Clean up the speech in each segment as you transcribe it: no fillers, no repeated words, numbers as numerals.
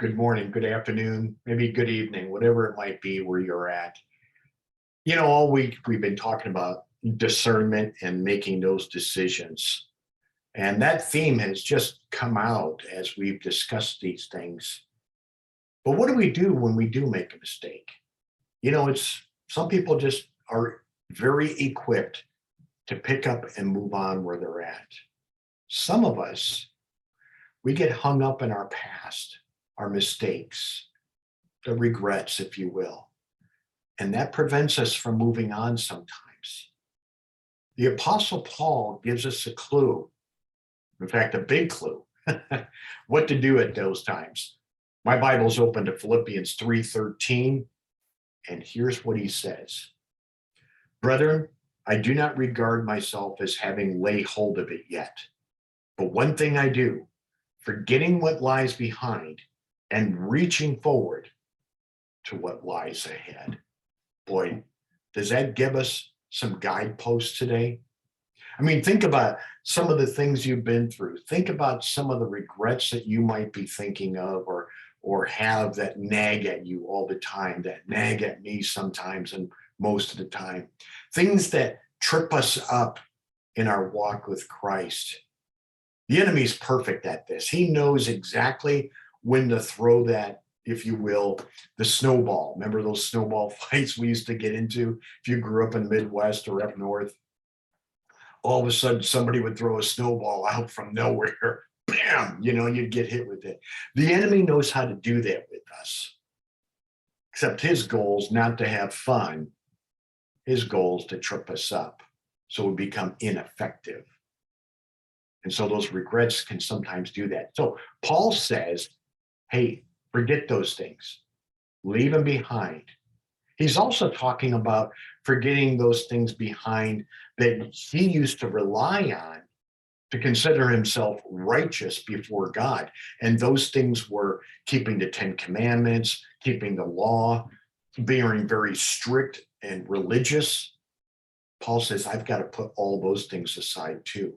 good morning, good afternoon, maybe good evening, whatever it might be where you're at. All week we've been talking about discernment and making those decisions. And that theme has just come out as we've discussed these things. But what do we do when we do make a mistake? It's some people just are very equipped to pick up and move on where they're at. Some of us, we get hung up in our past, our mistakes, the regrets, if you will. And that prevents us from moving on sometimes. The Apostle Paul gives us a clue, in fact, a big clue, what to do at those times. My Bible's open to Philippians 3:13, and here's what he says. Brethren, I do not regard myself as having laid hold of it yet. But one thing I do, forgetting what lies behind and reaching forward to what lies ahead. Boy, does that give us some guideposts today? I mean, think about some of the things you've been through. Think about some of the regrets that you might be thinking of or have that nag at you all the time, that nag at me sometimes and most of the time. Things that trip us up in our walk with Christ. The enemy's perfect at this. He knows exactly when to throw that, if you will, the snowball. Remember those snowball fights we used to get into if you grew up in the Midwest or up north? All of a sudden, somebody would throw a snowball out from nowhere. Bam! You'd get hit with it. The enemy knows how to do that with us. Except his goal is not to have fun. His goal is to trip us up so we become ineffective. And so those regrets can sometimes do that. So Paul says, hey, forget those things. Leave them behind. He's also talking about forgetting those things behind that he used to rely on to consider himself righteous before God. And those things were keeping the 10 Commandments, keeping the law, being very strict and religious. Paul says, I've got to put all those things aside too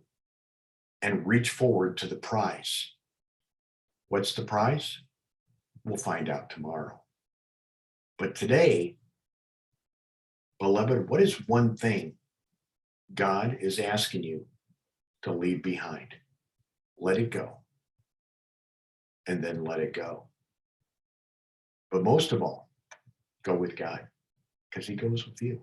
and reach forward to the prize. What's the prize? We'll find out tomorrow. But today, beloved, what is one thing God is asking you to leave behind? Let it go. And then let it go. But most of all, go with God because he goes with you.